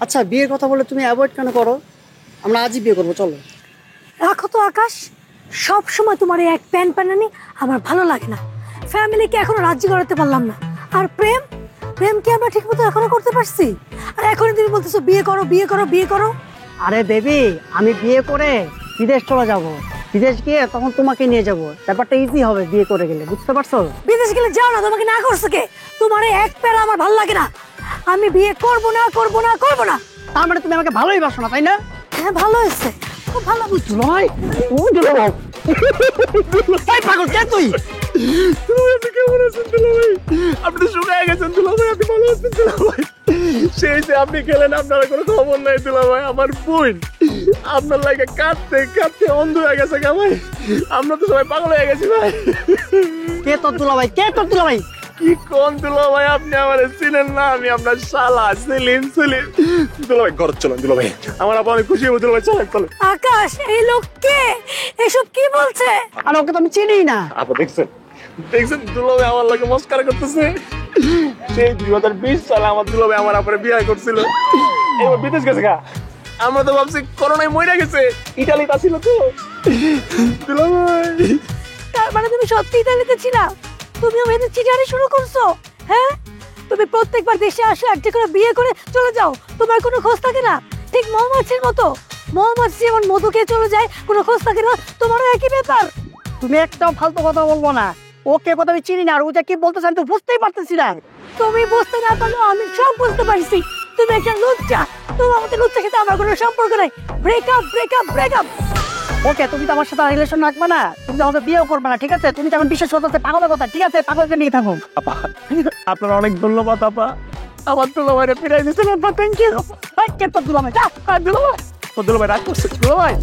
আচ্ছা বিয়ের কথা বলে তুমি অ্যাভয়েড কেন করো? আমরা আজই বিয়ে করবো, চলো। রাখো তো আকাশ, সব সময় তোমার এই এক প্যান প্যানানি আমার ভালো লাগে না। ফ্যামিলিকে এখনো রাজি করাতে পারলাম না, আর প্রেম প্রেম কি আমরা ঠিক মতো এখনো করতে পারছি? আর এখনই তুমি বলতেছো বিয়ে করো বিয়ে করো বিয়ে করো। আরে বেবি, আমি বিয়ে করে বিদেশ চলে যাব। বিদেশ গিয়ে তখন তোমাকে নিয়ে যাব, ব্যাপারটা ইজি হবে বিয়ে করে গেলে, বুঝতে পারছো? বিদেশ গেলে যাও না, তোমাকে না করছো কে? তোমার এই এক প্যারা আমার ভালো লাগে না। আমি বিয়ে করবো না করবো না করবো না। তার মানে তুমি আমাকে ভালোই বাসো না, তাই না? হ্যাঁ ভালো হয়েছে, খুব ভালো বুঝছো। নয় ও দুলাভাই, এই পাগল কে তুই? আপনি কেমন আছেন দুলাভাই? আপনি শুকায় গেছেন দুলাভাই, আপনি ভালো আছেন দুলাভাই? সেই যে আপনি গেলেন, আপনার কোনো খবর নাই দুলাভাই। আমার বোন আপনার লাগে কাঁদতে কাঁদতে অন্ধ হয়ে গেছে গা ভাই। আমরা তো সবাই পাগল হয়ে গেছি ভাই। কে তোর দুলাভাই? কে তোর দুলাভাই? কি কোন দুলাভাই, আপনি আমার চিনেন না? আমি আপনার শালা সেলিম। দুলাভাই ঘর চলেন দুলাভাই, আমার আপা অনেক খুশি হবো দুলাভাই, চলেন চলেন। আকাশ, এই লোক কে? এসব কি বলছে? আর ওকে তো আমি চিনি না। আপা দেখছেন দেখছেন দুলাভাই আমার লাগে মস্কারা করতেছে। সেই 2020 সালে আমার দুলাভাই আমার আপরে বিয়ে করছিল, এবার বিদেশ গেছে গা। আমরা তো ভাবছি করোনায় মরে গেছে, ইটালিতে ছিল তো দুলাভাই। তার মানে তুমি সত্যি ইতালিতে ছিলা? তুমি আমাদের চিটারি শুরু করছো? হ্যাঁ, তুমি প্রত্যেকবার দেশে আসলে একটা করে বিয়ে করে চলে যাও, তোমার কোনো খোঁজ থাকে না? ঠিক মৌমাছির মতো, মৌমাছি যেমন মধু খেয়ে চলে যায়, কোনো খোঁজ থাকে না, তোমারও একই ব্যাপার। তুমি একটাও ফালতু কথা বলবো না। ওকে কথা আমি চিনি না, আর ওটা কি বলতেছে আমি তো বুঝতেই পারতেছি না। তুমি বুঝতে না পারলেও আমি সব বুঝতে পারছি। তুমি একটা লুচ্চা, তোমার মতো লুচ্চার সাথে আমার কোনো সম্পর্ক নাই। Breakup breakup breakup. ওকে, তুমি তো আমার সাথে রিলেশন রাখবে না, তুমি তো আমাকে বিয়েও করবে না, ঠিক আছে? তুমি তো এখন বিশ্বাস করতে পাগলের কথা, ঠিক আছে? পাগলকে নিয়ে থাকো। আপা আপনার অনেক ধন্যবাদ আপা, আমার দুলাভাইরে ফিরাই দিয়েছেন আপা, থ্যাংক ইউ। কে তোর দুলাভাই? যা, দুলাভাই ও দুলাভাই রাগ করছে দুলাভাই।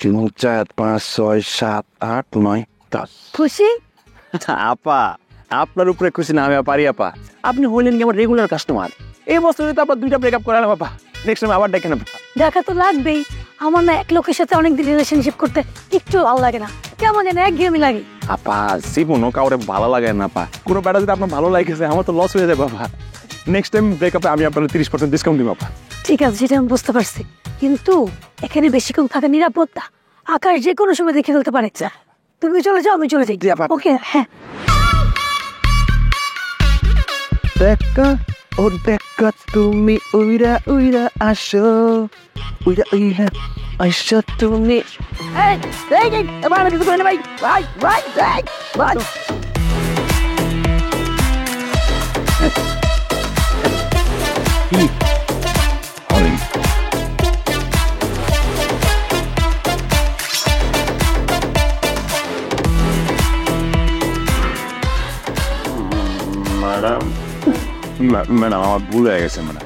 Cuma 4, 5, 6, 7, 8, 9, 10. খুশি? আপা আপনার উপরে খুশি না আমি পারি আপা। আপনি হলেন কি আমার রেগুলার কাস্টমার। এই বছরে তো আপনার 2টা ব্রেকআপ করালাম আপা, নেক্সট টাইম আবার দেখেন আপা। দেখা তো লাগবেই। আমার না এক লোকের সাথে অনেকদিন রিলেশনশিপ করতে একটু ভালো লাগে না, কেমন যেন একঘেয়েমি লাগে। আপা জীবনও কাউরে ভালো লাগে না আপা, কোনো বেটা যদি আপনার ভালো লাগেছে আমার তো লস হয়ে যাবে আপা। নেক্সট টাইম ব্রেকআপে আমি আপনার 30% ডিসকাউন্ট দিব আপা। ঠিক আছে, সেটা আমি বুঝতে পারছি, কিন্তু এখানে বেশিক্ষণ থাকা নিরাপদ না। আকাশ যে কোনো সময় দেখে ফেলতে পারে। তুমি চলে যাও, আমি চলে যাই। ওকে, হ্যাঁ। Deka, oh deka tumi uira uira asho, uira asho tumi. এই, এবার কিছু করে না ভাই। ভাই ভাই ভাই ভাই। Oli. ম্যাডাম আমার ভুল হয়ে গেছে ম্যাডাম,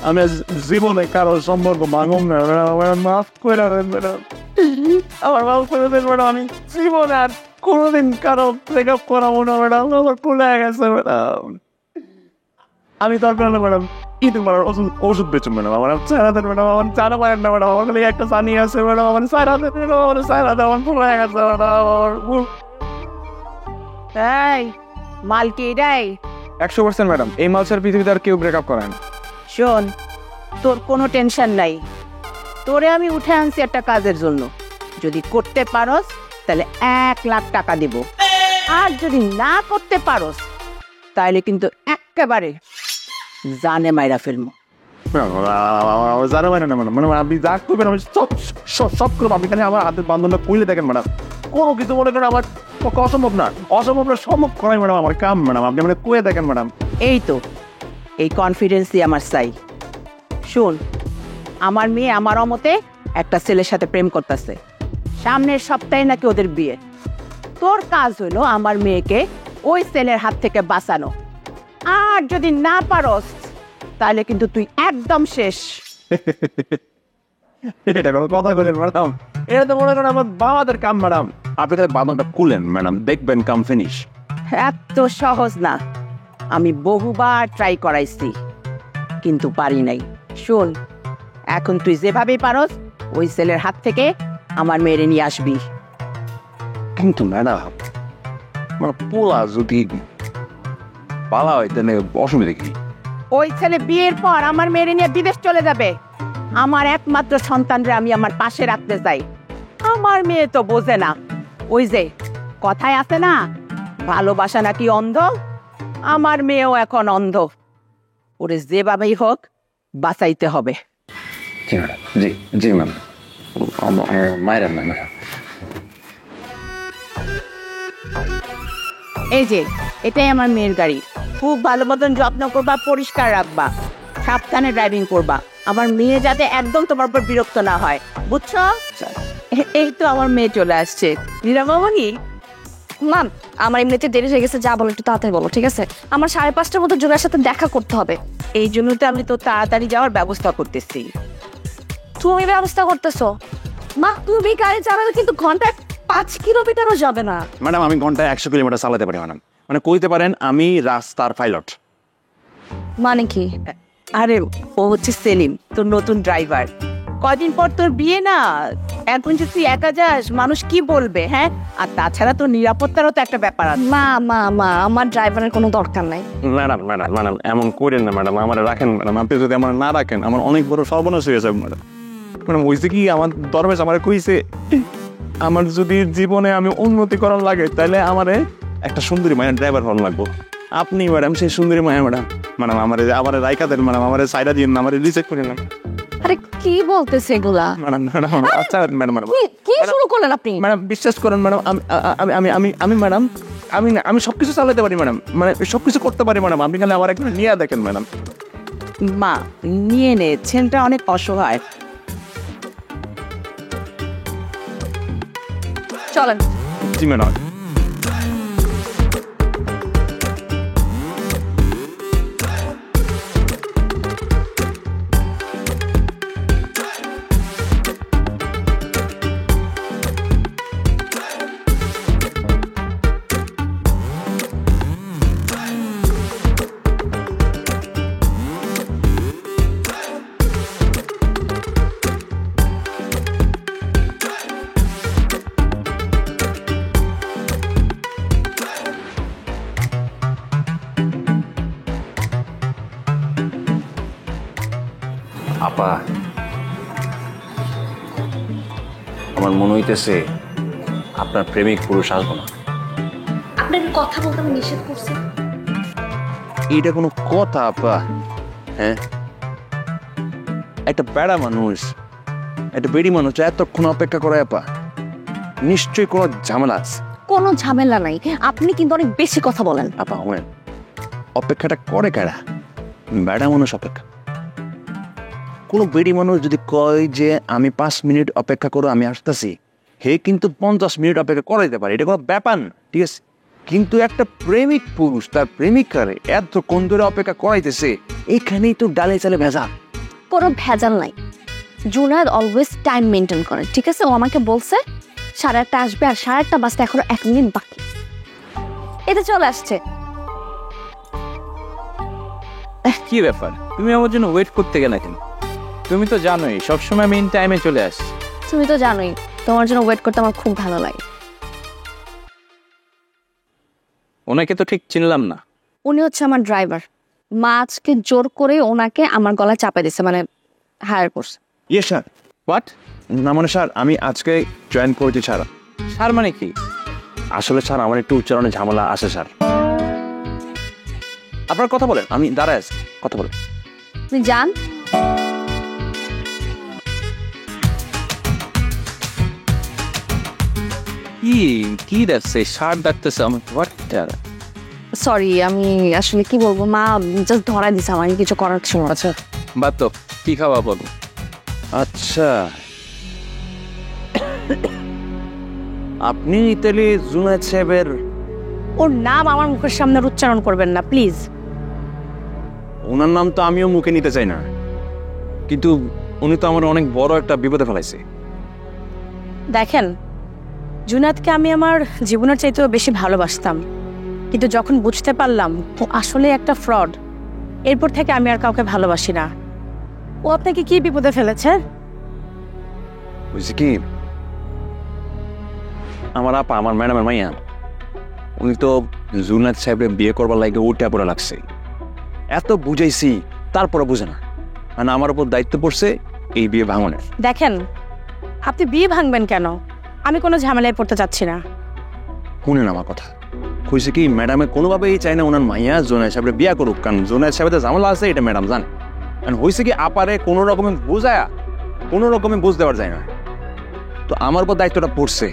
আমি জীবনে কারো সম্পর্ক ভাঙব না ম্যাডাম, মাফ করে দেন ম্যাডাম, আমার মাফ করে দেন ম্যাডাম। আমি জীবনে আর কোনোদিন কারো ব্রেকআপ করাবো না ম্যাডাম, আমার ভুল হয়ে গেছে ম্যাডাম। আমি দরকার না ম্যাডাম, কিন্তু ওষুধ বেচুন ম্যাডাম, আমার চারা দেন ম্যাডাম, আমার চারা পারেন না ম্যাডাম, আমার একটা চানি আছে ম্যাডাম, আমার চারা দেন ম্যাডাম, আমার চারা দেন, আমার ভুল হয়ে গেছে ম্যাডাম, আমার ভুল। এই মাল কি এটাই? 100% ম্যাডাম, এই মালসার পৃথিবীতে আর কেউ ব্রেকআপ করে না। শোন, তোর কোনো টেনশন নাই, তোরে আমি উঠে আনছি একটা কাজের জন্য। যদি করতে পারস তাহলে 1,00,000 টাকা দিব, আর যদি না করতে পারস তাহলে কিন্তু একেবারে জানে মাইরা ফেলবো। জানো মানে না ম্যাডাম, মানে আপনি যা করবেন আমি সব সব সব করবো। আপনি খালি আমার হাতের বান্ধবটা খুলে দেখেন ম্যাডাম, কোনো কিছু মনে করেন আমার পক্ষে অসম্ভব না, অসম্ভব না, সম্ভব করাই ম্যাডাম আমার কাম ম্যাডাম। আপনি মানে কুয়ে দেখেন ম্যাডাম। এই তো এই কনফিডেন্সই আমার চাই। শোন, আমার মেয়ে আমার অমতে একটা ছেলের সাথে প্রেম করতেছে, সামনের সপ্তাহে নাকি ওদের বিয়ে। তোর কাজ হলো আমার মেয়েকে ওই ছেলের হাত থেকে বাঁচানো, আর যদি না পারস তাহলে কিন্তু তুই একদম শেষ। এটা কোনো কথা বলেন ম্যাডাম? এটা তো মনে করেন আমার বাবাদের কাম ম্যাডাম। আপনি তাহলে বাঁধনটা খুলেন ম্যাডাম, দেখবেন কাম ফিনিশ। এত সহজ না, আমি বহুবার ট্রাই করাইছি কিন্তু পারি নাই। শোন, এখন তুই যেভাবেই পারস ওই ছেলের হাত থেকে আমার মেয়েরে নিয়ে আসবি। কিন্তু ম্যাডাম মানে পোলা যদি পালা হয় তাহলে অসুবিধা কি? ওই ছেলে বিয়ের পর আমার মেয়েরে নিয়ে বিদেশ চলে যাবে। আমার একমাত্র সন্তানরে আমি আমার পাশে রাখতে চাই। আমার মেয়ে তো বোঝে না, ওই যে কথায় আছে না, ভালোবাসা নাকি অন্ধ, আমার মেয়েও এখন অন্ধ। ওরে যেভাবেই হোক বাঁচাইতে হবে। জি ম্যাডাম, জি জি ম্যাম, মায়ের না ম্যাডাম। এই যে এটাই আমার মেয়ের গাড়ি, খুব ভালো মতন যত্ন করবা, পরিষ্কার রাখবা, সাবধানে ড্রাইভিং করবা। আমার মেয়ে যাতে একদম তোমার উপর বিরক্ত না হয়, বুঝছো? এই তো আমার মেয়ে চলে আসছে। নীলামামনি, ম্যাম, আমার এমনিতে দেরি হয়ে গেছে, যা বলো একটু তাড়াতাড়ি বলো, ঠিক আছে? আমার 5:30টার মতো জুনার সাথে দেখা করতে হবে। এই জন্য তো আমি তো তাড়াতাড়ি যাওয়ার ব্যবস্থা করতেছি। তুমি ব্যবস্থা করতেছো? মা, তুমি গাড়ি চালালে কিন্তু ঘন্টায় 5 কিলোমিটারও যাবে না। ম্যাডাম আমি ঘন্টায় 100 কিলোমিটার চালাতে পারি ম্যাডাম, মানে কইতে পারেন আমি রাস্তার পাইলট। মানে কি? আরে ও হচ্ছে সেলিম, তোর নতুন ড্রাইভার। কদিন পর তোর বিয়ে না, এখন যদি তুই একা যাস মানুষ কি বলবে? হ্যাঁ, আর তাছাড়া তোর নিরাপত্তারও তো একটা ব্যাপার আছে। মা, আমার ড্রাইভারের কোনো দরকার নাই। ম্যাডাম ম্যাডাম ম্যাডাম এমন করেন না ম্যাডাম, আমার রাখেন ম্যাডাম। আপনি যদি আমার না রাখেন আমার অনেক বড় সর্বনাশ হয়ে যাবে ম্যাডাম। ম্যাডাম হয়েছে কি, আমার দরবেশ আমার কইছে আমার যদি জীবনে আমি উন্নতি করার লাগে তাহলে আমারে একটা সুন্দরী মায়ের ড্রাইভার হন লাগবো। আপনি ম্যাডাম সেই সুন্দরী মায়া ম্যাডাম। ম্যাডাম আমার রাইকা দেন ম্যাডাম, আমার সাইডা দিন, আমার রিজেক্ট করে না আরে কি বলতেছে এগুলা? ম্যাডাম। ম্যাডাম আচ্ছা ম্যাডাম, ম্যাডাম কি শুরু করলেন আপনি? ম্যাডাম বিশ্বাস করেন ম্যাডাম, আমি ম্যাডাম আমি সবকিছু চালাতে পারি ম্যাডাম, মানে সবকিছু করতে পারি ম্যাডাম। আপনি খালি আমার একটু নিয়ে দেখেন ম্যাডাম। মা নিয়ে নে, ছেলেটা অনেক অসহায়। চলেন। জি ম্যাডাম। আপা আমার মনে হইতেছে আপনার প্রেমিক পুরুষ আসবো না। আপনাকে কথা বলতে আমি নিষেধ করছি। এটা কোনো কথা আপা? হ্যাঁ, একটা বেড়া মানুষ, একটা বেড়ি মানুষ এতক্ষণ অপেক্ষা করে আপা, নিশ্চয়ই কোনো ঝামেলা আছে। কোনো ঝামেলা নাই, আপনি কিন্তু অনেক বেশি কথা বলেন। আপা হলেন অপেক্ষাটা করে কারা? বেড়া মানুষ অপেক্ষা। কোনো বেড়ি মানুষ যদি কয় যে আমি 5 মিনিট অপেক্ষা করো আমি আসতেছি, হে কিন্তু 50 মিনিট অপেক্ষা করাইতে পারে, এটা কোনো ব্যাপার না, ঠিক আছে? কিন্তু একটা প্রেমিক পুরুষ তার প্রেমিকারে এতক্ষণ ধরে অপেক্ষা করাইতেছে, এখানেই তো ডালে চালে ভেজা। কোনো ভেজাল নাই। জুনায়েদ অলওয়েজ টাইম মেনটেন করে, ঠিক আছে? ও আমাকে বলছে 1:30 আসবে, আর 1:30 বাজতে এখনো 1 মিনিট বাকি। এতে চলে আসছে। কি ব্যাপার, তুমি আমার জন্য ওয়েট করতে গেলে কেন? তুমি তো জানোই সবসময় মেইন টাইমে চলে আসি। তুমি তো জানোই তোমার জন্য ওয়েট করতে আমার খুব ভালো লাগে। ওনাকে তো ঠিক চিনলাম না। উনি হচ্ছে আমার ড্রাইভার। মা আজকে জোর করে ওনাকে আমার গলায় চাপে দিছে, মানে হায়ার করছে। ইয়ে স্যার, হোয়াট? না মানে স্যার আমি আজকে জয়েন করেছি স্যার। স্যার মানে কি? আসলে স্যার আমার একটু উচ্চারণে ঝামেলা আছে স্যার। আপনার কথা বলেন, আমি দাঁড়ায় আছি, কথা বলেন। আপনি যান। কি কি দেখছে? স্যার ডাকতেছে আমার। হোয়াট? সরি, আমি আসলে কি বলবো, মা জাস্ট ধরাই দিছে আমার, কিছু করার ছিল না। আচ্ছা বাদ তো, কি খাওয়া বলো? আচ্ছা, আপনি ইতালি জুনায়েদ সাহেবের? ওর নাম আমার মুখের সামনে উচ্চারণ করবেন না প্লিজ। ওনার নাম তো আমিও মুখে নিতে চাই না, কিন্তু উনি তো আমার অনেক বড় একটা বিপদে ফেলাইছে। দেখেন, জুনায়েদকে আমি আমার জীবনের চাইতেও বেশি ভালোবাসতাম, কিন্তু যখন বুঝতে পারলাম ও আসলে একটা ফ্রড, এরপর থেকে আমি আর কাউকে ভালোবাসি না। ও আপনাকে কি বিপদে ফেলেছে? বুঝছি কি, আমার আপা, আমার ম্যাডামের মাইয়া, উনি তো জুনায়েদ সাহেবের বিয়ে করবার লাগে উল্টা পড়ে লাগছে। এত বুঝাইছি তারপরে বুঝে না, মানে আমার উপর দায়িত্ব পড়ছে এই বিয়ে ভাঙনের। দেখেন, আপনি বিয়ে ভাঙবেন কেন? আমি কোনো ঝামেলায় পড়তে চাচ্ছি না। শুনেন আমার কথা, হয়েছে কি, ম্যাডামে কোনোভাবেই চায় না ওনার মাইয়া জুনায়েদ সাহেবের বিয়ে করুক, কারণ জুনায়েদ সাহেবের ঝামেলা আছে এটা ম্যাডাম জানে। কারণ হয়েছে কি, আপারে কোনো রকমে বোঝায়া কোনো রকমে বুঝ দেওয়ার যায় না, তো আমার উপর দায়িত্বটা পড়ছে।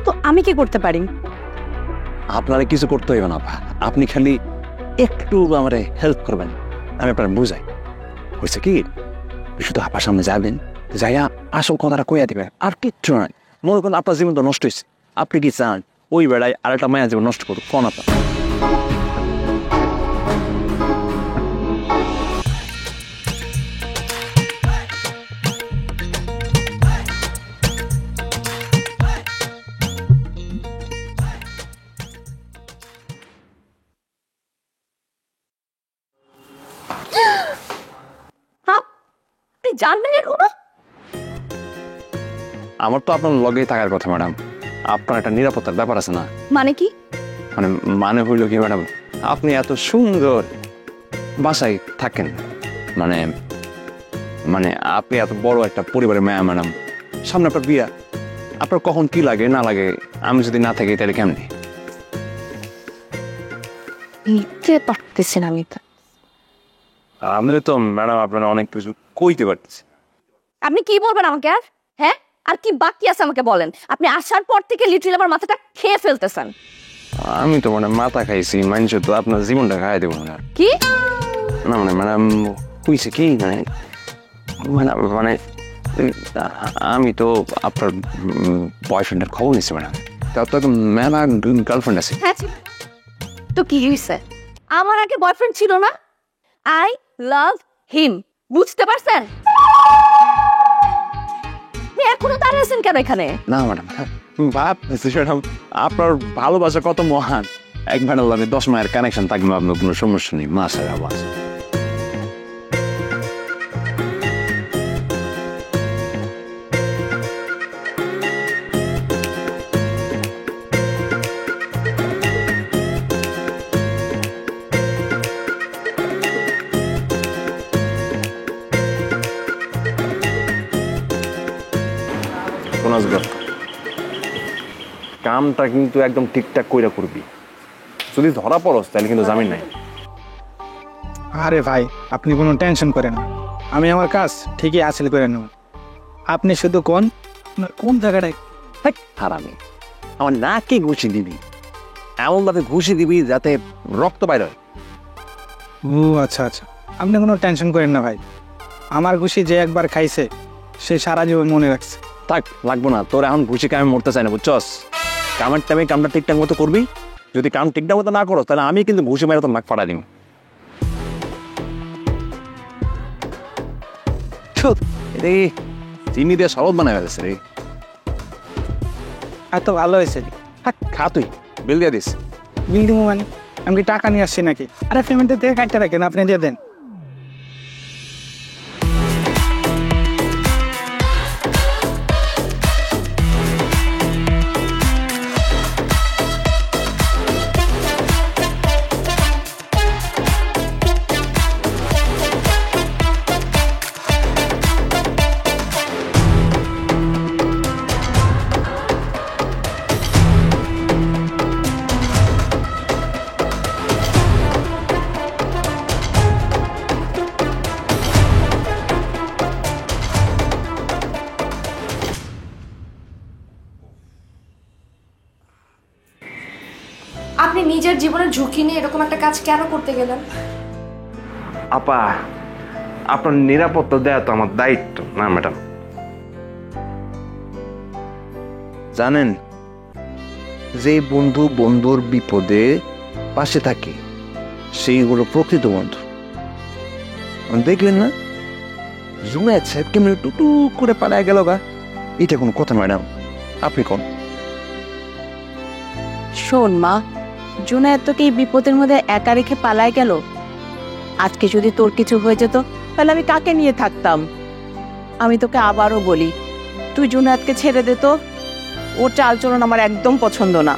তো আমি কি করতে পারি? আপনারা কিছু করতে হইবে না আপা, আপনি খালি একটু আমারে হেল্প করবেন, আমি আপনার বুঝাই। হয়েছে কি, শুধু আপার সামনে যাবেন, যাইয়া আসল কথাটা কইয়া দিবেন, আর কিচ্ছু নাই। মনে করেন আপনার জীবন তো নষ্ট হয়েছে, আপনি কি চান ওই বেড়ায় আরেকটা মায়া জীবন নষ্ট করুক? কোন আপনার? আপনি জানবেন এগুলো? আমার তো আপনার লগেই থাকার কথা ম্যাডাম, আপনার একটা নিরাপত্তার ব্যাপার আছে না? মানে কি? মানে হইল কি ম্যাডাম, আপনি এত সুন্দর বাসায় থাকেন, মানে মানে আপনি এত বড় একটা পরিবারের মেয়া ম্যাডাম, সামনে আপনার বিয়া, আপনার কখন কি লাগে না লাগে, আমি যদি না থাকি তাহলে কেমনি? নিতে পারতেছি না আমি। আমি তো ম্যাডাম আপনারা অনেক কিছু কইতে পারতেছি। আপনি কি বলবেন আমাকে আর? হ্যাঁ, আর কি বাকি আছে আমাকে বলেন। আপনি আসার পর থেকে লিটারালি আমার মাথাটা খেয়ে ফেলতেছেন। আমি তো মানে মাথা খাইছি, মানুষ তো আপনার জীবনটা খাই দেবো না। কি না মানে ম্যাডাম হইছে কি, মানে মানে মানে আমি তো আপনার বয়ফ্রেন্ডের খবর নিচ্ছি ম্যাডাম, তার তো মেলা গার্লফ্রেন্ড আছে। হ্যাঁ, তো কি হয়েছে? আমার আগে বয়ফ্রেন্ড ছিল না? আই লাভ হিম, বুঝতে পারছেন? আপনি এখনো দাঁড়িয়ে আছেন কেন এখানে? না ম্যাডাম, ম্যাডাম আপনার ভালোবাসা কত মহান, এক ম্যাডাম লাগে 10 মায়ের কানেকশন থাকবে, আপনার কোনো সমস্যা নেই। মাসের আওয়াজ কামটা কিন্তু একদম ঠিকঠাক কইরা করবি, যদি ধরা পড়স তাহলে কিন্তু জামিন নাই। আরে ভাই, আপনি কোনো টেনশন করেন না, আমি আমার কাজ ঠিকই হাসিল করে নেব। আপনি শুধু কোন জায়গাটায় হারামি, আমার নাকে ঘুষি দিবি, এমনভাবে ঘুষি দিবি যাতে রক্ত বাইর হয়। ও আচ্ছা আচ্ছা, আপনি কোনো টেনশন করেন না ভাই, আমার ঘুষি যে একবার খাইছে সে সারা জীবন মনে রাখছে। থাক, লাগবো না তোর এখন ঘুষি, কামে মরতে চাই না বুঝছস। কামের টাইমে কামটা ঠিকঠাক মতো করবি, যদি কাম ঠিকঠাক মতো না করো তাহলে আমি কিন্তু ঘুষি মেরে তোর নাক ফাটা দিব। রে চিনি দিয়ে শরবত বানায় ফেলেছে রে। এত ভালো হয়েছে। খা তুই, বিল দিয়ে দিস। বিল দিব মানে? আমি কি টাকা নিয়ে আসছি নাকি? আরে পেমেন্টের থেকে কাটতে রাখেন, আপনি দিয়ে দেন। নিজের জীবনের ঝুঁকি নিয়ে এরকম একটা কাজ কেন করতে গেলেন? আপা, আপনার নিরাপত্তা দেওয়া তো আমার দায়িত্ব না ম্যাডাম? জানেন, যে বন্ধু বন্ধুর বিপদে পাশে থাকে সেই হলো প্রকৃত বন্ধু। দেখলেন না জুনায়েদ সাহেব কেমন টুটু করে পালায় গেল গা? এটা কোনো কথা ম্যাডাম? আপনি কোন? শোন মা, জুনায়েদ তোকে এই বিপদের মধ্যে একা রেখে পালায় গেল। আজকে যদি তোর কিছু হয়ে যেত তাহলে আমি কাকে নিয়ে থাকতাম? আমি তোকে আবারও বলি, তুই জুনায়েদকে ছেড়ে দে তো। ওর চালচলন আমার একদম পছন্দ না।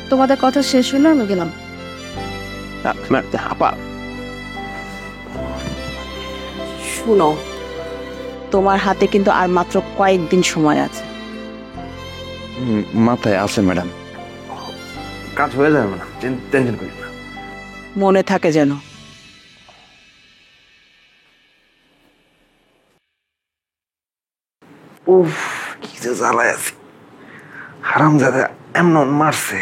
তোমাদের কথা শেষ হলো, আমি গেলাম। আপা শুনো, তোমার হাতে কিন্তু আর মাত্র কয়েকদিন সময় আছে। মাথায় আছে ম্যাডাম, কাজ হয়ে যাবে না, টেনশন করি না। মনে থাকে যেন। উফ, কি যে জ্বালায় আছি। হারামজাদা এমন মারছে।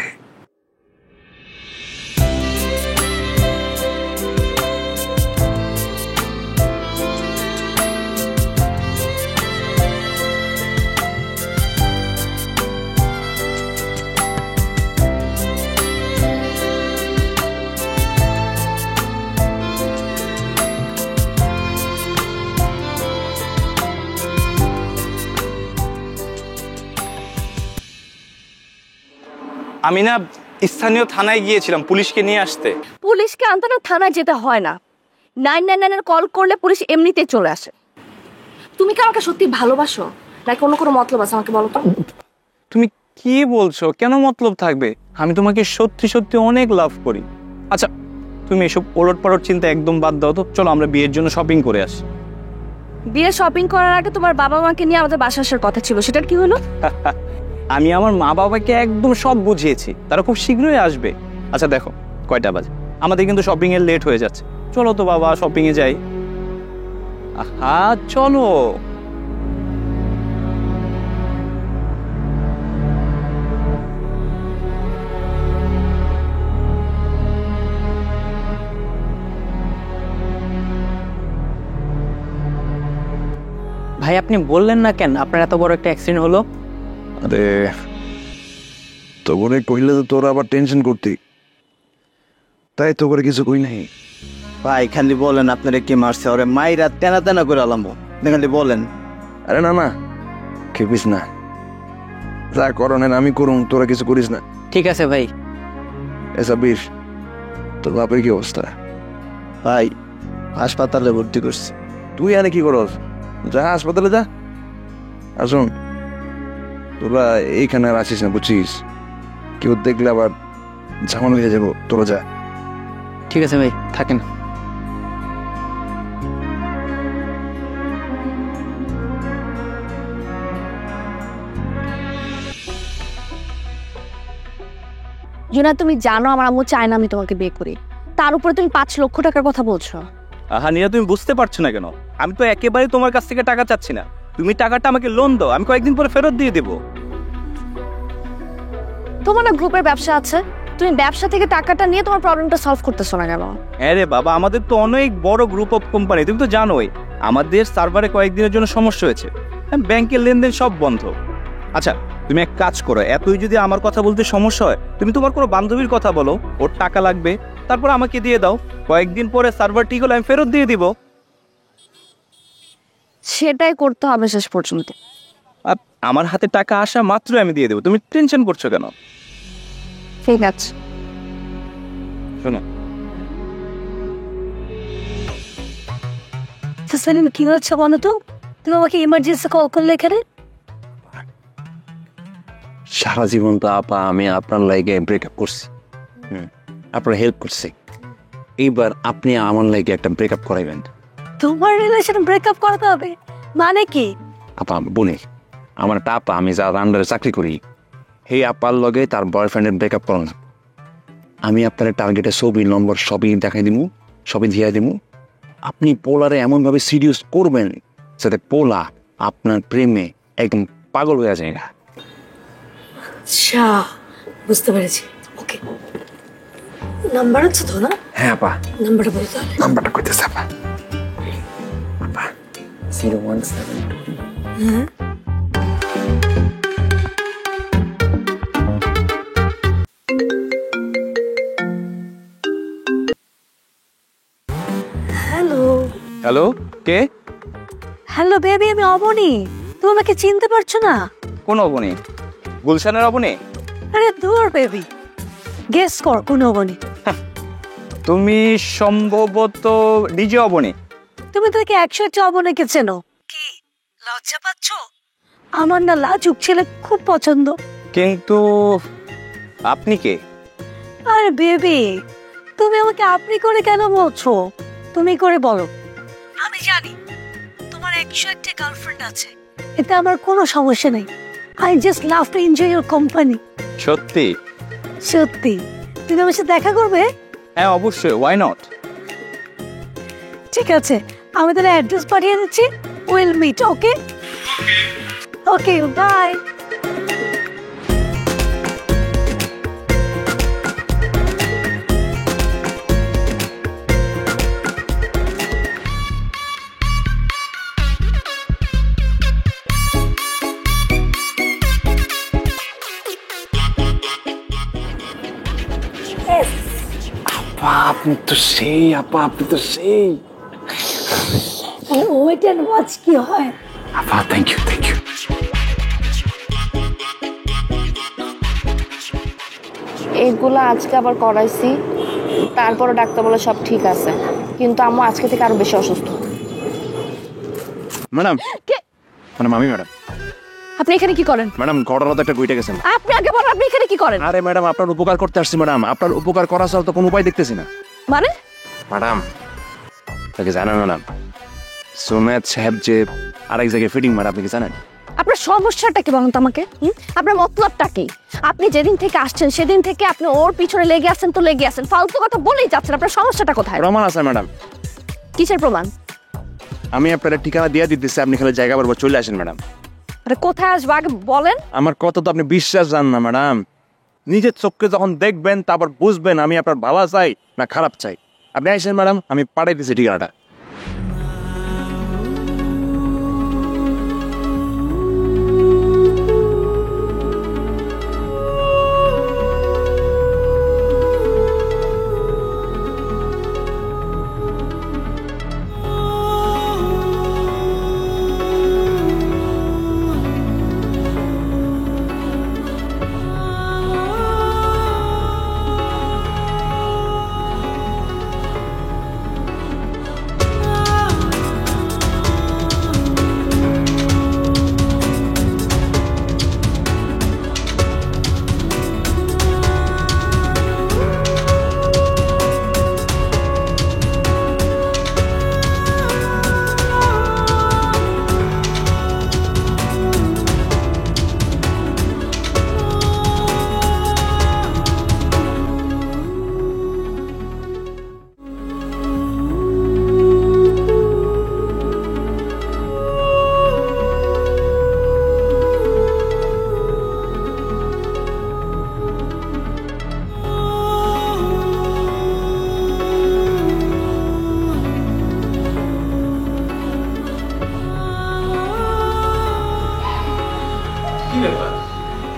আমি না স্থানীয় থানায় গিয়েছিলাম পুলিশকে নিয়ে আসতে। পুলিশকে আনতে না থানায় যেতে হয় না, 999 কল করলে পুলিশ এমনিতেই চলে আসে। তুমি কি আমাকে সত্যি ভালোবাসো নাকি অন্য কোনো মতলব আছে আমাকে বলো তো? তুমি কি বলছো? কেন মতলব থাকবে? আমি তোমাকে সত্যি সত্যি অনেক লাভ করি। আচ্ছা, তুমি এসব ওলট পালট চিন্তা একদম বাদ দাও তো, চলো আমরা বিয়ের জন্য শপিং করে আসি। বিয়ে শপিং করার আগে তোমার বাবা মাকে নিয়ে আমাদের বাসা আসার কথা ছিল, সেটার কি হলো? আমি আমার মা বাবাকে একদম সব বুঝিয়েছি, তারা খুব শীঘ্রই আসবে। আচ্ছা দেখো কয়টা বাজে, আমাদের কিন্তু শপিং এর লেট হয়ে যাচ্ছে। চলো তো বাবা, শপিং এ যাই। আহা চলো। ভাই আপনি বললেন না কেন আপনার এত বড় একটা অ্যাক্সিডেন্ট হলো? আরে তো করে কইলে তো তোর আবার টেনশন করতি, তাই তো করে কিছু কই নাই। ভাই খালি বলেন আপনারা কি মারছে? ওরে মাইরা তেনা তেনা করে আলামো, খালি বলেন। আরে না না, খেপিস না, যা করণের আমি করুম, তোরা কিছু করিস না। ঠিক আছে ভাই। এসা বিশ, তোর বাপের কি অবস্থা? ভাই হাসপাতালে ভর্তি করছি। তুই আনে কি করস? যা হাসপাতালে যা। আর শোন, তোরা এইখানে আর আসিস না বুঝছিস, কেউ দেখলে আবার ঝামেলা হয়ে যাবো। তোরা যা। ঠিক আছে ভাই, থাকেন। জুনা, তুমি জানো আমার আম্মু চায় না আমি তোমাকে বিয়ে করি, তার উপরে তুমি 5 লক্ষ টাকার কথা বলছো। আহা নীরা, তুমি বুঝতে পারছো না কেন? আমি তো একেবারে তোমার কাছ থেকে টাকা চাচ্ছি না। তুমি টাকাটা আমাকে লোন দাও, আমি কয়েকদিন পরে ফেরত দিয়ে দেবো। তোমার না গ্রুপের ব্যবসা আছে, তুমি ব্যবসা থেকে টাকাটা নিয়ে তোমার প্রবলেমটা সলভ করতেছো না কেন? আরে বাবা, আমাদের তো অনেক বড় গ্রুপ অফ কোম্পানি, তুমি তো জানোই। আমাদের সার্ভারে কয়েকদিনের জন্য সমস্যা হয়েছে, ব্যাংকের লেনদেন সব বন্ধ। আচ্ছা তুমি এক কাজ করো, এতই যদি আমার কথা বলতে সমস্যা হয়, তুমি তোমার কোনো বান্ধবীর কথা বলো, ওর টাকা লাগবে, তারপর আমাকে দিয়ে দাও। কয়েকদিন পরে সার্ভার ঠিক হলে আমি ফেরত দিয়ে দিব। সেটাই করতে হবে শেষ পর্যন্ত। আমার হাতে টাকা আসা মাত্র আমি দিয়ে দেবো, তুমি টেনশন করছো কেন? ঠিক আছে শোনো, সাসানি কি হচ্ছে বলো তো? তুমি আমাকে ইমার্জেন্সি কল করলে এখানে? সারা জীবন তো আপা আমি আপনার লাইগে ব্রেকআপ করছি, আপনার হেল্প করছি, এইবার আপনি আমার লাইগে একটা ব্রেকআপ করাইবেন। তোমার রিলেশন ব্রেকআপ করতে হবে মানে কি? আপা বলি, আমার একটা আপা, আমি যার আন্ডারে চাকরি করি, সেই আপার লগে তার বয়ফ্রেন্ডের ব্রেকআপ করান। আমি আপনার টার্গেটে ছবি নম্বর সবই দেখাই দিব, সবই দিয়ে দিব। আপনি পোলারে এমনভাবে সিরিয়াস করবেন যাতে পোলা আপনার প্রেমে একদম পাগল হয়ে যায় না। আচ্ছা বুঝতে পেরেছি। ওকে, নাম্বার আছে তো না? হ্যাঁ আপা, নাম্বারটা বলতে হবে। নাম্বারটা কইতেছে আপা। আপা 0172। হ্যাঁ, হ্যালো হ্যালো, কে? হ্যালো বেবি, আমি অবনী। তুমি আমাকে চিনতে পারছো না? কোন অবনী? গুলশানের অবনী? আরে দূর বেবি, গেস কর কোন অবনী। তুমি সম্ভবত ডিজে অবনী। তুমি তাকে 101 অবনীকে চেনো? কি লজ্জা পাচ্ছ? আমার না লাজুক ছেলে খুব পছন্দ। কিন্তু আপনি কে? আরে বেবি, তুমি আমাকে আপনি করে কেন বলছো? তুমি করে বলো। আমি জানি তোমার 101টা গার্লফ্রেন্ড আছে, এতে আমার কোনো সমস্যা নেই। I just love to enjoy your company. সত্যি? সত্যি। তুমি আমার সাথে দেখা করবে? হ্যাঁ অবশ্যই, ওয়াই নট। ঠিক আছে, আমি তাহলে অ্যাড্রেস পাঠিয়ে দিচ্ছি। Will meet. Okay okay, bye. আপা আপনি তো সেই, আপা আপনি তো সেই। ওয়েট এন্ড ওয়াচ কি হয়। আপা থ্যাংক ইউ, থ্যাংক ইউ। এইগুলো আজকে আবার করাইছি, তারপরে ডাক্তার বলে সব ঠিক আছে, কিন্তু আম্মু আজকে থেকে আরো বেশি অসুস্থ। ম্যাডাম, কে? ম্যাডাম আমি ম্যাডাম। আপনি এখানে কি করেন? ম্যাডাম ঘটনা তো একটা বইটা গেছেন। আপনি আগে বলেন আপনি এখানে কি করেন? আরে ম্যাডাম আপনার উপকার করতে আসছি ম্যাডাম। আপনার উপকার করা ছাড়া তো কোনো উপায় দেখতেছি না। মানে? ম্যাডাম তাকে জানেন ম্যাডাম, সোনাদ সাহেব যে আরেক জায়গায় ফিটিং মারে, আপনি কি জানেন? আপনার সমস্যাটা কি বলুন তো আমাকে? আপনার মতলবটা কি? আপনি যেদিন থেকে আসছেন সেদিন থেকে আপনি ওর পিছনে লেগে আছেন তো লেগে আছেন, ফালতু কথা বলেই যাচ্ছেন। আপনার সমস্যাটা কোথায়? প্রমাণ আছে ম্যাডাম। কিসের প্রমাণ? আমি আপনার ঠিকানা দিয়ে দিতেছি, আপনি খালি জায়গা বরাবর চলে আসেন ম্যাডাম। আরে কোথায় আসবো আগে বলেন। আমার কথা তো আপনি বিশ্বাস জান না ম্যাডাম। নিজের চোখকে যখন দেখবেন তারপর বুঝবেন আমি আপনার ভালো চাই না খারাপ চাই। আপনি আসেন ম্যাডাম, আমি পাঠিয়ে দিচ্ছি ঠিকানাটা।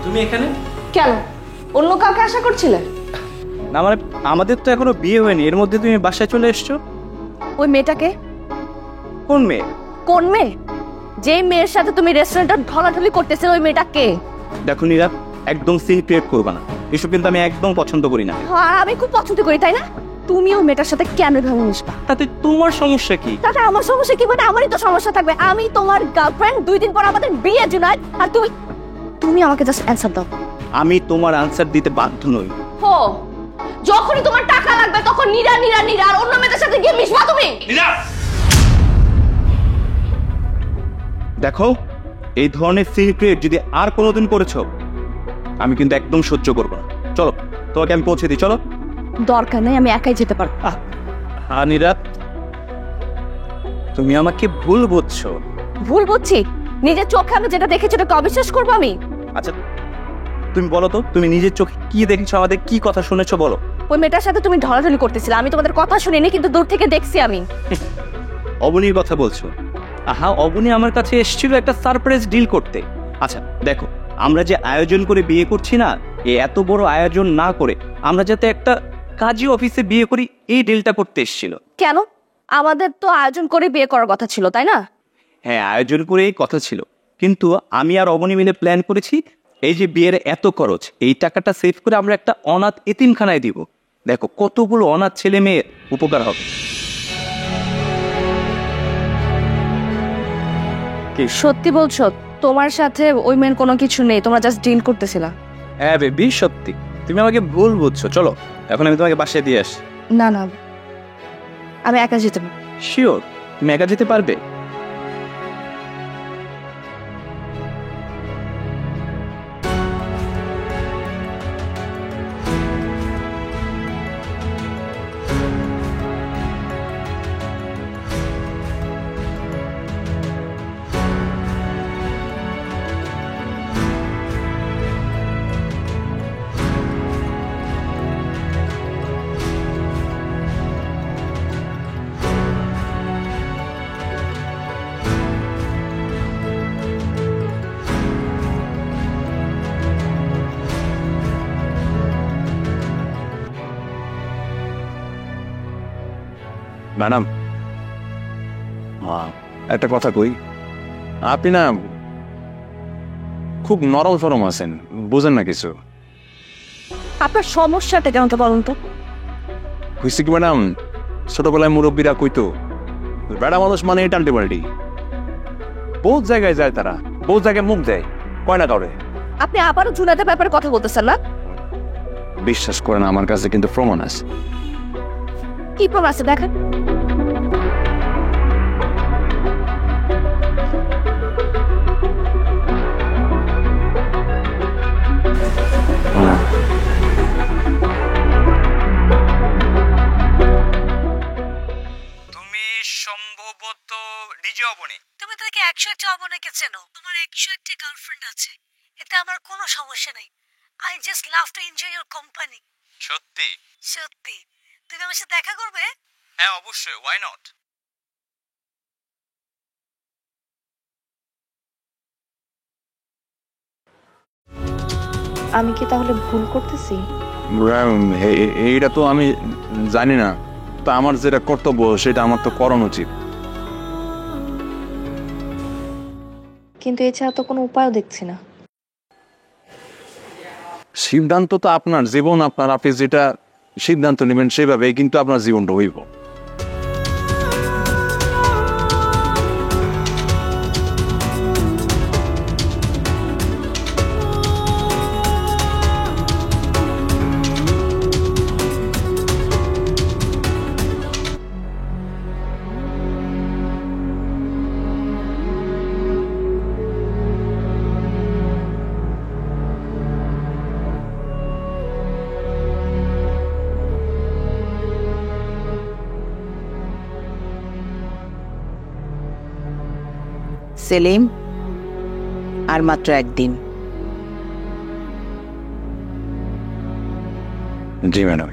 তুমি এখানে কেন? অন্য কাউকে আশা করছিলে? না মানে আমাদের তো এখনো বিয়ে হয়নি, এর মধ্যে তুমি বাসায় চলে এসছো। ওই মেয়েটাকে? কোন মেয়ে? কোন মেয়ে? যে মেয়ের সাথে তুমি রেস্টুরেন্টে ঢলাঢলি করতেছিলে ওই মেয়েটা কে? দেখো নীরা, একদম সিন ক্রিয়েট করবা না, এসব কিন্তু আমি একদম পছন্দ করি না। হ্যাঁ আমি খুব পছন্দ করি, তাই না? তুমি ওই মেয়েটার সাথে কেন ভাবে মিশবা? তাতে তোমার সমস্যা কি? তাতে আমার সমস্যা কি? মানে আমারই তো সমস্যা থাকবে। আমি তোমার গার্লফ্রেন্ড, 2 দিন পর আমাদের বিয়ে জুনাইদ, আর তুমি আমাকে জাস্ট অ্যানসার দাও। আমি তোমার আনসার দিতে বাধ্য নই। হো, যখনই তোমার টাকা লাগবে তখন নীরা নীরা নীরা আর অন্য মেয়েদের সাথে গিয়ে মিশবা তুমি। দেখো, এই ধরনের সিন ক্রিয়েট যদি আর কোনোদিন করেছো আমি কিন্তু একদম সহ্য করবো না। চলো তোমাকে আমি পৌঁছে দিই, চলো। দরকার নেই, আমি একাই যেতে পারবো। নীরা, তুমি আমাকে ভুল বুঝছো। ভুল বুঝছি? নিজের চোখে আমি যেটা দেখেছি ওটাকে অবিশ্বাস করবো আমি? আচ্ছা তুমি বলো তো, তুমি নিজের চোখে কি দেখেছো, আমাদের কি কথা শুনেছো বলো। ওই মেয়েটার সাথে তুমি ঢলাঢলি করতেছিলে, আমি তোমাদের কথা শুনিনি, কিন্তু দূর থেকে দেখছি আমি। অবনীর কথা বলছো? আহা, অবনী আমার কাছে এসেছিল একটা সারপ্রাইজ ডিল করতে। আচ্ছা দেখো, আমরা যে আয়োজন করে বিয়ে করছি না, এই এত বড় আয়োজন না করে আমরা যাতে একটা কাজী অফিসে বিয়ে করি, এই ডিলটা করতে এসেছিল। কেন? আমাদের তো আয়োজন করে বিয়ে করার কথা ছিল, তাই না? হ্যাঁ, আয়োজন করেই কথা ছিল, কিন্তু আমি আর অবনী মিলে প্ল্যান করেছি এই যে বিয়ের এত খরচ, এই টাকাটা সেভ করে আমরা একটা অনাথ এতিমখানায় দিব। দেখো কতগুলো অনাথ ছেলে মেয়ের উপকার হবে। সত্যি বলছো? তোমার সাথে ওই মেয়ের কোনো কিছু নেই, তোমরা জাস্ট ডিল করতেছিলা? হ্যাঁ বেবি, সত্যি। তুমি আমাকে ভুল বুঝছো। চলো এখন আমি তোমাকে বাসায় দিয়ে আসি। না না, আমি একা যেতে পারবো। শিওর তুমি একা যেতে পারবে? ম্যাডাম, একটা কথা কই, আপনি না খুব নরম সরম আছেন, বুঝেন না কিছু। আপনার সমস্যাটা কেমন তো বলুন তো? হয়েছে কি ম্যাডাম, ছোটবেলায় মুরব্বীরা কইতো বেড়া মানুষ মানে টাল্টি পাল্টি। বহুত জায়গায় যায় তারা, বহুত জায়গায় মুখ দেয়, কয় না কাউরে। আপনি আবারও জুনাদের ব্যাপারে কথা বলতেছেন না? বিশ্বাস করেন, আমার কাছে কিন্তু প্রমাণ আছে। কি প্রমাণ আছে দেখেন? তুমি সম্ভবত ডিজে অবনী। তুমি তাকে 101টা অবনীকে চেনো, তোমার 101টা গার্লফ্রেন্ড আছে, এতে আমার কোনো সমস্যা নেই। I just love to enjoy your company. সত্যি? সত্যি। তুমি আমার সাথে দেখা করবে? হ্যাঁ অবশ্যই, ওয়াই নট। আমি কি তাহলে ভুল করতেছি? এইটা তো আমি জানি না, তা আমার যেটা কর্তব্য সেটা আমার তো করানো উচিত। কিন্তু এছাড়া তো কোনো উপায়ও দেখছি না। সিদ্ধান্ত তো আপনার, জীবন আপনার, আপনি যেটা সিদ্ধান্ত নেবেন সেভাবে কিন্তু আপনার জীবনটা হইব। সেলিম, আর মাত্র একদিন। জি ম্যাডাম।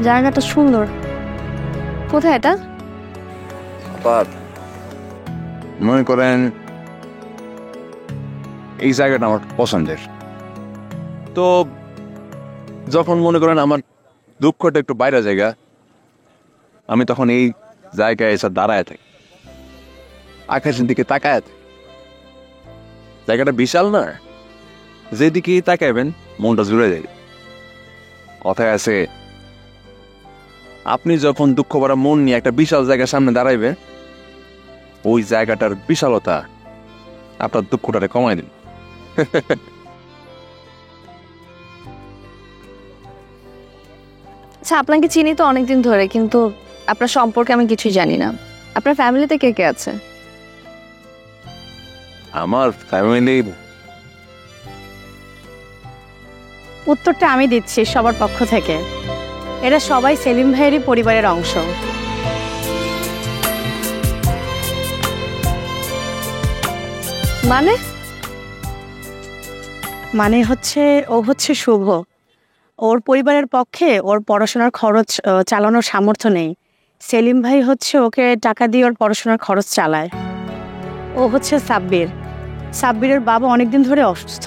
জায়গাটা সুন্দর। কোথায় এটা? মনে করেন এই জায়গাটা আমার পছন্দের, তো যখন মনে করেন আমার দুঃখটা একটু বাইরে জায়গা, আমি তখন এই জায়গায় এসে দাঁড়ায় থাকি, আকাশের দিকে তাকায় থাকি। জায়গাটা বিশাল না, যেদিকে তাকাইবেন মনটা জুড়ে যায়। কথায় আছে, আপনি যখন দুঃখ ভরা মন নিয়ে একটা বিশাল জায়গার সামনে দাঁড়াইবেন, ওই জায়গাটার বিশালতা আপনার দুঃখটারে কমাই দিন। আচ্ছা, আপনাকে চিনি তো অনেকদিন ধরে, কিন্তু আপনার সম্পর্কে আমি কিছুই জানি না। আপনার ফ্যামিলিতে কে কে আছে? আমার ফ্যামিলি উত্তরটা আমি দিচ্ছি সবার পক্ষ থেকে। এরা সবাই সেলিম ভাইয়েরই পরিবারের অংশ। মানে? মানে হচ্ছে ও হচ্ছে শুভ। ওর পরিবারের পক্ষে ওর পড়াশোনার খরচ চালানোর সামর্থ্য নেই। সেলিম ভাই হচ্ছে ওকে টাকা দিয়ে ওর পড়াশোনার খরচ চালায়। ও হচ্ছে সাব্বির। সাব্বিরের বাবা অনেকদিন ধরে অসুস্থ,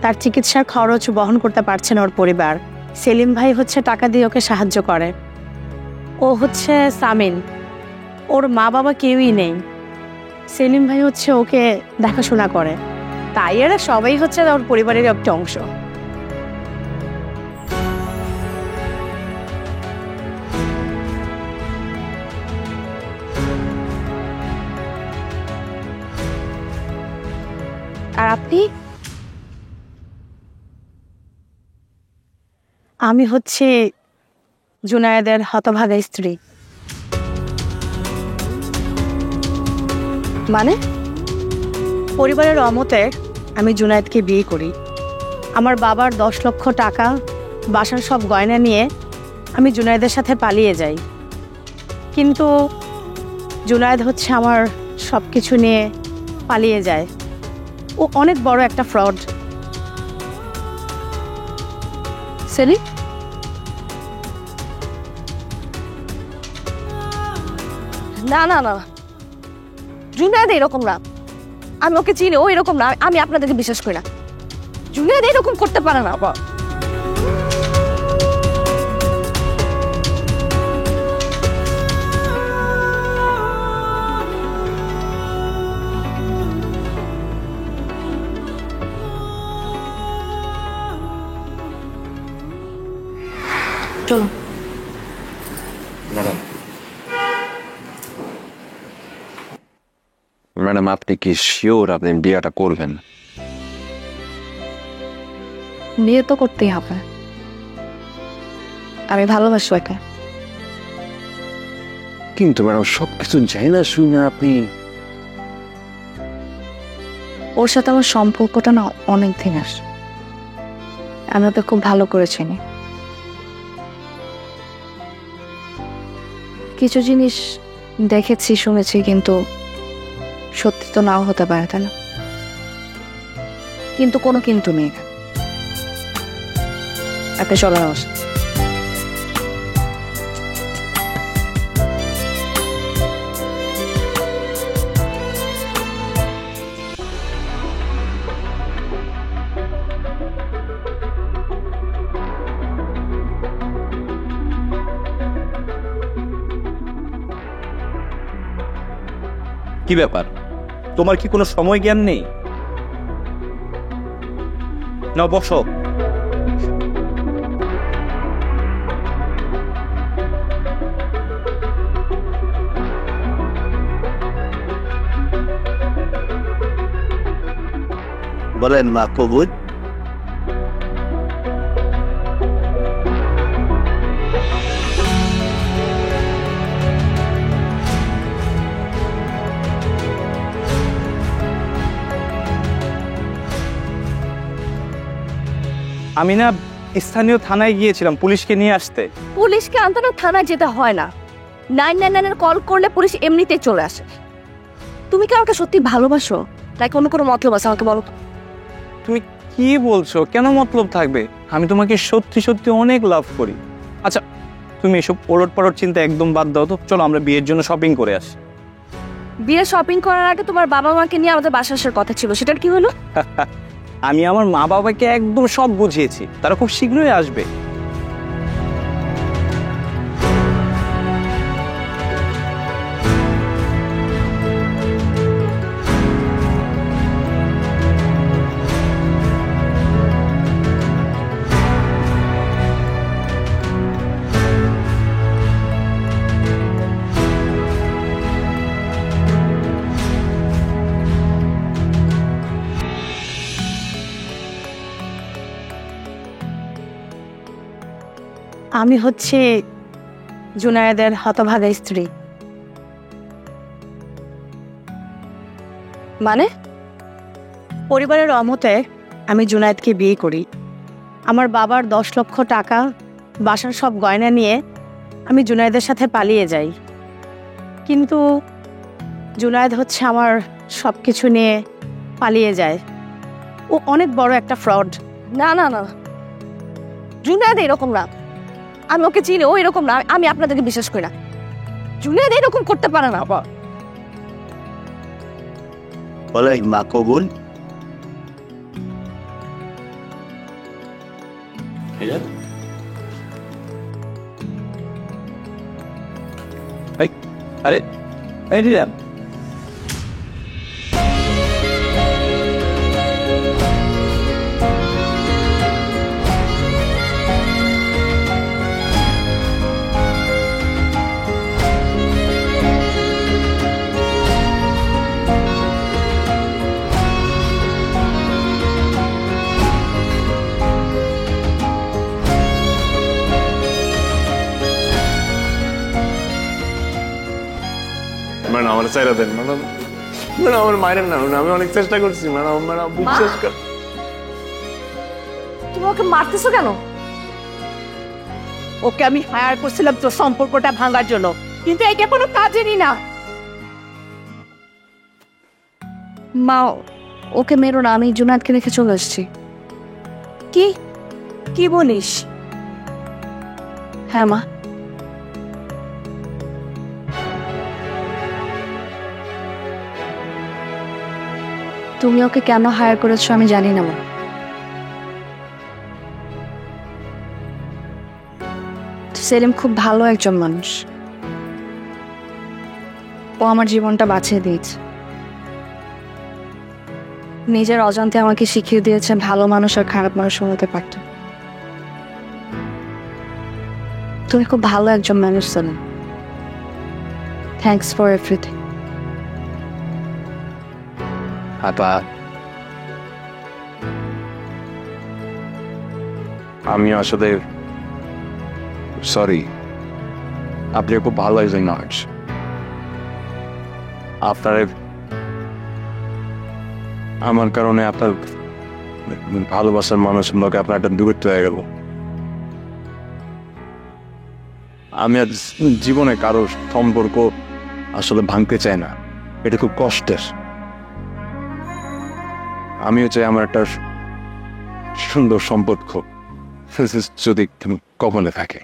তার চিকিৎসার খরচ বহন করতে পারছে না ওর পরিবার। সেলিম ভাই হচ্ছে টাকা দিয়ে ওকে সাহায্য করে। ও হচ্ছে সামিন, ওর মা বাবা কেউই নেই। সেলিম ভাই হচ্ছে ওকে দেখাশোনা করে, তাই এরা সবাই হচ্ছে ওর পরিবারের একটা অংশ। আর আপনি? আমি হচ্ছে জুনায়েদের হতভাগা স্ত্রী। মানে? পরিবারের অমতে আমি জুনায়েদকে বিয়ে করি। আমার বাবার 10 লক্ষ টাকা, বাসার সব গয়না নিয়ে আমি জুনায়েদের সাথে পালিয়ে যাই। কিন্তু জুনায়েদ হচ্ছে আমার সব কিছু নিয়ে পালিয়ে যায়। ও অনেক বড় একটা ফ্রড। সেলিম? না না না, জুনায়েদ এরকম না। আমি ওকে চিনি, ও এরকম না। আমি আপনাদেরকে বিশ্বাস করি না। জুনায়েদ এরকম করতে পারে না। আপা, চলো। ম্যাডাম, আপনি কি শিওর আপনি বিয়েটা করবেন? বিয়ে তো করতেই হবে। আমি ভালোবাসি ওকে। কিন্তু ম্যাডাম, সবকিছু যাই না শুনে আপনি। ওর সাথে আমার সম্পর্কটা না অনেক দিন আসে। আমি ওকে খুব ভালো করে চিনি। কিছু জিনিস দেখেছি, শুনেছি, কিন্তু সত্যি তো নাও হতে পারে, তাই না? কিন্তু কোনো কিন্তু নেই। আপনি চলেন আমার সাথে। কি ব্যাপার? তোমার কি কোনো সময় জ্ঞান নেই? না, বসো। বলেন মা কবুল। আমি না স্থানীয় থানায় গিয়েছিলাম পুলিশকে নিয়ে আসতে। পুলিশকে আনতে না, থানায় যেতে হয় না। 999 কল করলে পুলিশ এমনিতেই চলে আসে। তুমি কি আমাকে সত্যি ভালোবাসো, নাকি অন্য কোনো মতলব আছে? আমাকে বলো। তুমি কি বলছো? কেন মতলব থাকবে? আমি তোমাকে সত্যি সত্যি অনেক লাভ করি। আচ্ছা, তুমি এসব ওলট পালট চিন্তা একদম বাদ দাও তো। চলো আমরা বিয়ের জন্য শপিং করে আসি। বিয়ে শপিং করার আগে তোমার বাবা মাকে নিয়ে আমাদের বাসা আসার কথা ছিল, সেটার কি হলো? আমি আমার মা বাবাকে একদম সব বুঝিয়েছি, তারা খুব শীঘ্রই আসবে। আমি হচ্ছে জুনায়েদের হতভাগা স্ত্রী। মানে? পরিবারের অমতে আমি জুনায়েদকে বিয়ে করি। আমার বাবার 10 লক্ষ টাকা, বাসার সব গয়না নিয়ে আমি জুনায়েদের সাথে পালিয়ে যাই। কিন্তু জুনায়েদ হচ্ছে আমার সব কিছু নিয়ে পালিয়ে যায়। ও অনেক বড় একটা ফ্রড। না না না, জুনায়েদ এরকম না। আমি ওকে চিনি, ও এরকম না। আমি আপনাদেরকে বিশ্বাস করি না। জুনায়েদ এরকম করতে পারে না। বলে মা কবুল। আরে এই রিয়ান, ম্যাডাম আমার চাইরা দেন ম্যাডাম। ম্যাডাম আমার মায়ের না, আমি অনেক চেষ্টা করছি ম্যাডাম। ম্যাডাম বিশ্বাস কর। তুমি ওকে মারতেছো কেন? ওকে আমি হায়ার করছিলাম তোর সম্পর্কটা ভাঙার জন্য, কিন্তু এইটা কোনো কাজেরই না। মা, ওকে মেরো না। আমি জুনায়েদকে রেখে চলে আসছি। কি কি বলিস? হ্যাঁ মা। তুমি ওকে কেন হায়ার করেছো আমি জানি না মা। সেলিম খুব ভালো একজন মানুষ। ও আমার জীবনটা বাঁচিয়ে দিয়েছে। নিজের অজান্তে আমাকে শিখিয়ে দিয়েছে ভালো মানুষ আর খারাপ মানুষ হতে পারত। তুমি খুব ভালো একজন মানুষ সেলিম। Thanks for everything. আপা আমি আসলে সরি, আপনি খুব ভালো একজন নার্স। আপনার আমার কারণে আপনার ভালোবাসার মানুষের লোক আপনার একটা দূরত্ব হয়ে গেল। আমি আর জীবনে কারো সম্পর্ক আসলে ভাঙতে চাই না, এটা খুব কষ্টের। আমিও চাই আমার একটা সুন্দর সম্পর্ক যদি কপালে থাকে।